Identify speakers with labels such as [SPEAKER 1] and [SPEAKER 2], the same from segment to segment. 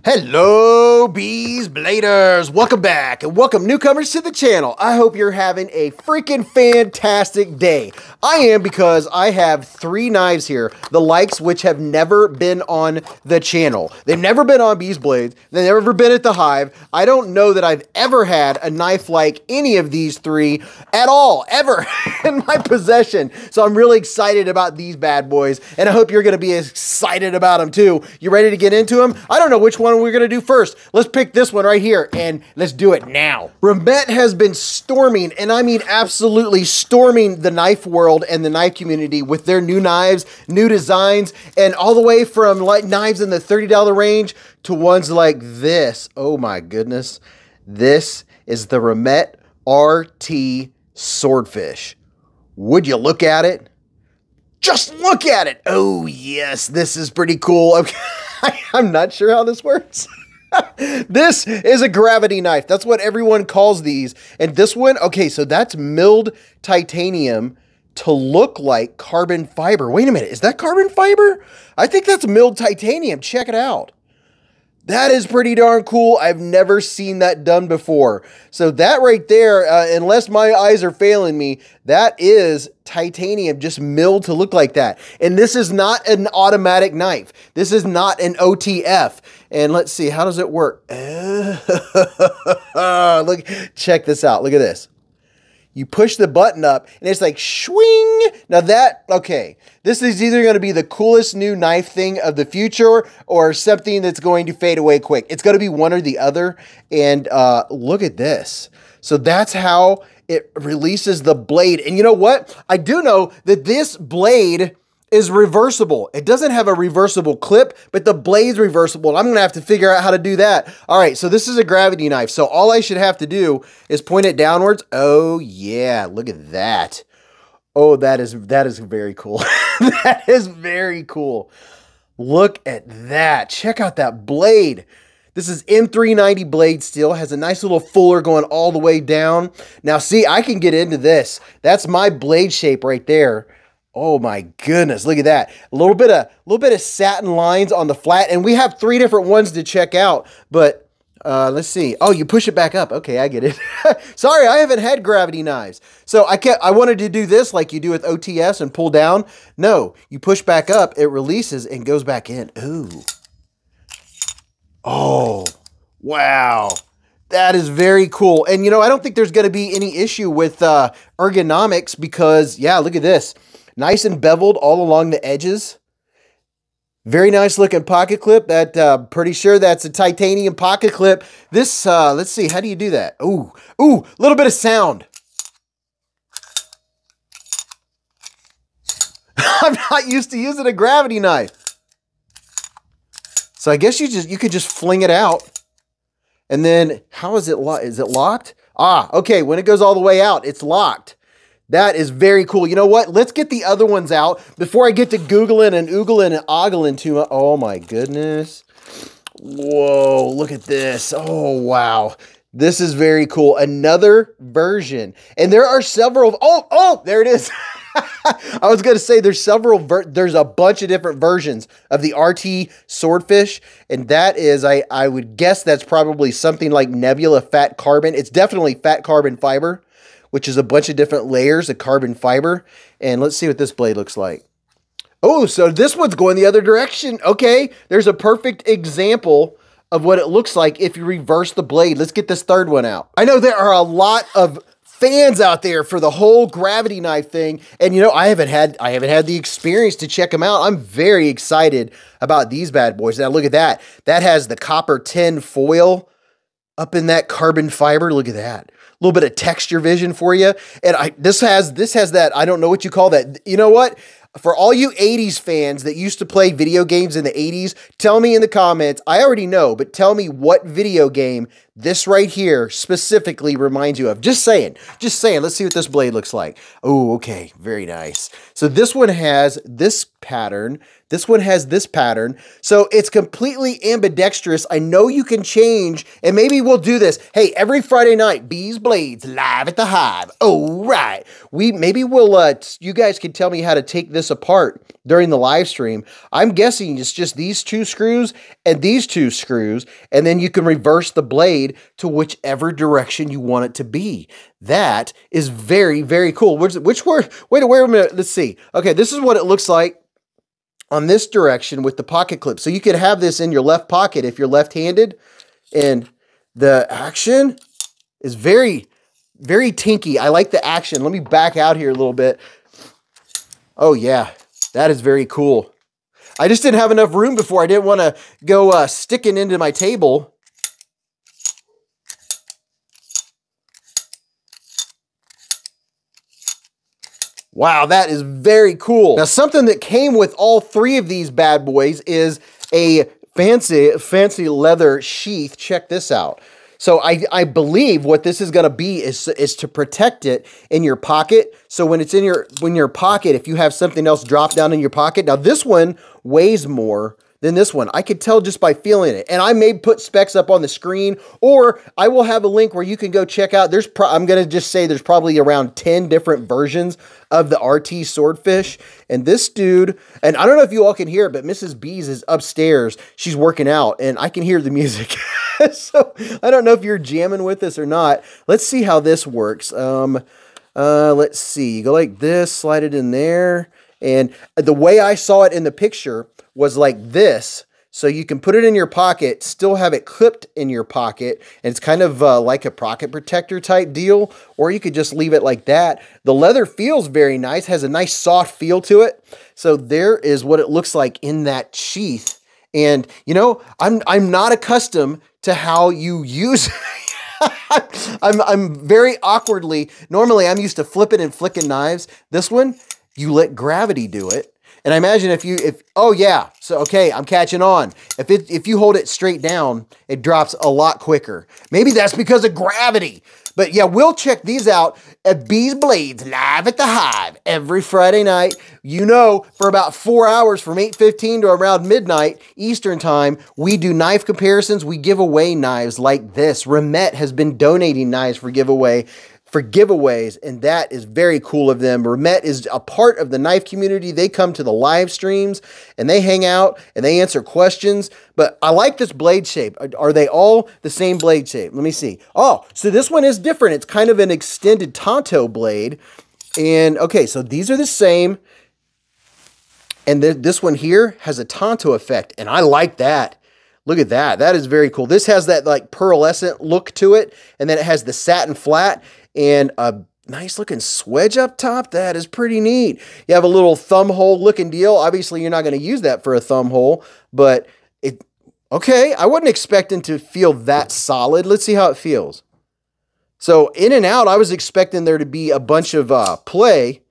[SPEAKER 1] Hello, Beez Bladers! Welcome back and welcome newcomers to the channel. I hope you're having a freaking fantastic day. I am, because I have 3 knives here, the likes which have never been on the channel. They've never been on Beez Blades. They've never been at the Hive. I don't know that I've ever had a knife like any of these 3 at all, ever, in my possession. So I'm really excited about these bad boys, and I hope you're going to be excited about them too. You ready to get into them? I don't know which one we're going to do first. Let's pick this one right here, and let's do it now. Remette has been storming, and I mean absolutely storming the knife world and the knife community with their new knives, new designs, and all the way from like knives in the $30 range to ones like this. Oh my goodness. This is the Remette RT Swordfish. Would you look at it? Just look at it. Oh yes, this is pretty cool. Okay. I'm not sure how this works. This is a gravity knife. That's what everyone calls these. And this one, okay, so that's milled titanium to look like carbon fiber. Wait a minute, is that carbon fiber? I think that's milled titanium. Check it out. That is pretty darn cool. I've never seen that done before. So that right there, unless my eyes are failing me, that is titanium just milled to look like that. And this is not an automatic knife. This is not an OTF. And let's see, how does it work? Look, check this out. Look at this. You push the button up and it's like swing. Now that, okay, this is either going to be the coolest new knife thing of the future or something that's going to fade away quick. It's going to be one or the other. And look at this. So that's how it releases the blade. And you know what? I do know that this blade is reversible. It doesn't have a reversible clip, but the blade's reversible. And I'm going to have to figure out how to do that. All right, so this is a gravity knife. So all I should have to do is point it downwards. Oh yeah, look at that. Oh, that is very cool. That is very cool. Look at that. Check out that blade. This is M390 blade steel, has a nice little fuller going all the way down. Now see, I can get into this. That's my blade shape right there. Oh my goodness, look at that. A little bit of satin lines on the flat, and we have 3 different ones to check out, but let's see. Oh, you push it back up. Okay, I get it. Sorry, I haven't had gravity knives. So I wanted to do this like you do with OTS and pull down. No, you push back up, it releases and goes back in. Ooh. Oh, wow. That is very cool. And you know, I don't think there's going to be any issue with ergonomics because, yeah, look at this. Nice and beveled all along the edges. Very nice looking pocket clip. That pretty sure that's a titanium pocket clip. This, let's see, how do you do that? Ooh, a little bit of sound. I'm not used to using a gravity knife. So I guess you could just fling it out. And then how is it locked? Is it locked? Ah, okay, when it goes all the way out, it's locked. That is very cool. You know what? Let's get the other ones out before I get to Googling and oogling and ogling too much. Oh my goodness. Whoa, look at this. Oh, wow. This is very cool. Another version. And there are several. Oh, there it is. I was going to say there's there's a bunch of different versions of the RT Swordfish. And that is, I would guess that's probably something like Nebula fat carbon. It's definitely fat carbon fiber, which is a bunch of different layers of carbon fiber. And let's see what this blade looks like. Oh, so this one's going the other direction. Okay, there's a perfect example of what it looks like if you reverse the blade. Let's get this third one out. I know there are a lot of fans out there for the whole gravity knife thing. And you know, I haven't had the experience to check them out. I'm very excited about these bad boys. Now look at that. That has the copper tin foil up in that carbon fiber. Look at that. A little bit of texture vision for you. And this has that, I don't know what you call that. You know what? For all you 80s fans that used to play video games in the 80s, tell me in the comments. I already know, but tell me what video game this right here specifically reminds you of. Just saying. Let's see what this blade looks like. Oh, okay. Very nice. So this one has this pattern. This one has this pattern. So it's completely ambidextrous. I know you can change, and maybe we'll do this. Hey, every Friday night, Beez Blades live at the Hive. All right. Maybe we'll, you guys can tell me how to take this apart during the live stream. I'm guessing it's just these two screws and these two screws, and then you can reverse the blade to whichever direction you want it to be. That is very, very cool. Which word? Wait a minute. Let's see. Okay, this is what it looks like on this direction with the pocket clip. So you could have this in your left pocket if you're left-handed, and the action is very, very tinky. I like the action. Let me back out here a little bit. Oh yeah, that is very cool. I just didn't have enough room before. I didn't want to go sticking into my table. Wow, that is very cool. Now, something that came with all three of these bad boys is a fancy leather sheath. Check this out. So I believe what this is going to be is to protect it in your pocket. So when it's in your pocket, if you have something else drop down in your pocket. Now, this one weighs more than this one. I could tell just by feeling it. And I may put specs up on the screen, or I will have a link where you can go check out. I'm going to just say there's probably around 10 different versions of the RT Swordfish. And this dude, and I don't know if you all can hear it, but Mrs. Beez is upstairs. She's working out, and I can hear the music. So I don't know if you're jamming with us or not. Let's see how this works. Let's see. You go like this, slide it in there. And the way I saw it in the picture was like this. So you can put it in your pocket, still have it clipped in your pocket, and it's kind of like a pocket protector type deal, or you could just leave it like that. The leather feels very nice, has a nice soft feel to it. So there is what it looks like in that sheath. And you know, I'm not accustomed to how you use I'm very awkwardly, normally I'm used to flipping and flicking knives. This one, you let gravity do it. And I imagine oh yeah, so okay, I'm catching on. If you hold it straight down, it drops a lot quicker. Maybe that's because of gravity. But yeah, we'll check these out at Beez Blades live at the Hive every Friday night. You know, for about 4 hours from 8:15 to around midnight Eastern time, we do knife comparisons. We give away knives like this. Remette has been donating knives for giveaways, and that is very cool of them. Remette is a part of the knife community. They come to the live streams, and they hang out, and they answer questions. But I like this blade shape. Are they all the same blade shape? Let me see. Oh, so this one is different. It's kind of an extended Tonto blade. And, okay, so these are the same. And this one here has a Tonto effect, and I like that. Look at that. That is very cool. This has that, like, pearlescent look to it, and then it has the satin flat and a nice looking swedge up top. That is pretty neat. You have a little thumb hole looking deal. Obviously, you're not going to use that for a thumb hole, but okay, I wasn't expecting to feel that solid. Let's see how it feels. So in and out, I was expecting there to be a bunch of play.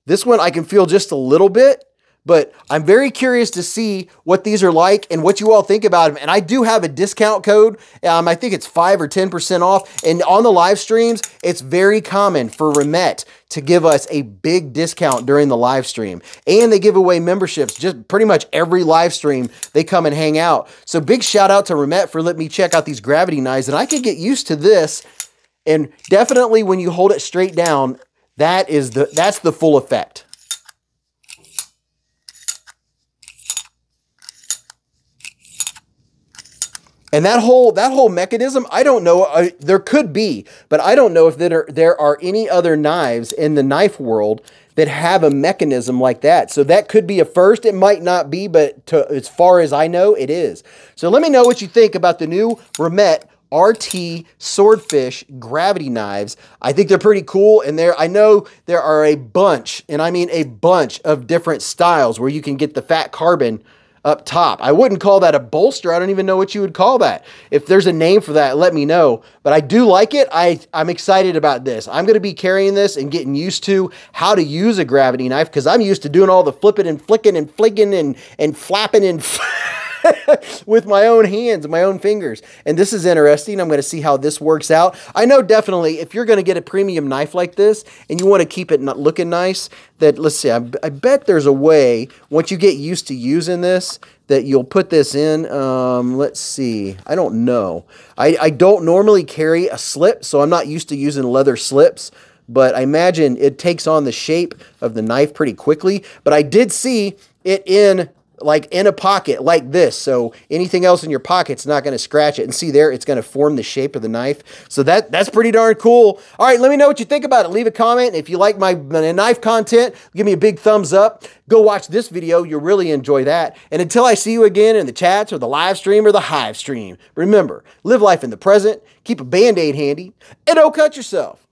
[SPEAKER 1] This one, I can feel just a little bit. But I'm very curious to see what these are like and what you all think about them. And I do have a discount code. I think it's 5 or 10% off. And on the live streams, it's very common for Remette to give us a big discount during the live stream. And they give away memberships just pretty much every live stream. They come and hang out. So big shout out to Remette for letting me check out these gravity knives. And I can get used to this. And definitely when you hold it straight down, that's the full effect. And that whole mechanism, I don't know, there could be, but I don't know if there are any other knives in the knife world that have a mechanism like that. So that could be a first. It might not be, but as far as I know, it is. So let me know what you think about the new Remette RT Swordfish gravity knives. I think they're pretty cool, and I know there are a bunch, and I mean a bunch of different styles where you can get the fat carbon up top. I wouldn't call that a bolster. I don't even know what you would call that. If there's a name for that, let me know. But I do like it. I'm excited about this. I'm going to be carrying this and getting used to how to use a gravity knife, because I'm used to doing all the flipping and flicking and flicking and flapping and with my own hands, my own fingers. And this is interesting. I'm going to see how this works out. I know definitely if you're going to get a premium knife like this and you want to keep it not looking nice, that let's see, I bet there's a way once you get used to using this that you'll put this in. Let's see. I don't know. I don't normally carry a slip, so I'm not used to using leather slips. But I imagine it takes on the shape of the knife pretty quickly. But I did see it in a pocket like this. So anything else in your pocket's not going to scratch it. And see there, it's going to form the shape of the knife. So that's pretty darn cool. All right, let me know what you think about it. Leave a comment. If you like my knife content, give me a big thumbs up. Go watch this video. You'll really enjoy that. And until I see you again in the chats or the live stream or the hive stream, remember, live life in the present, keep a Band-Aid handy, and don't cut yourself.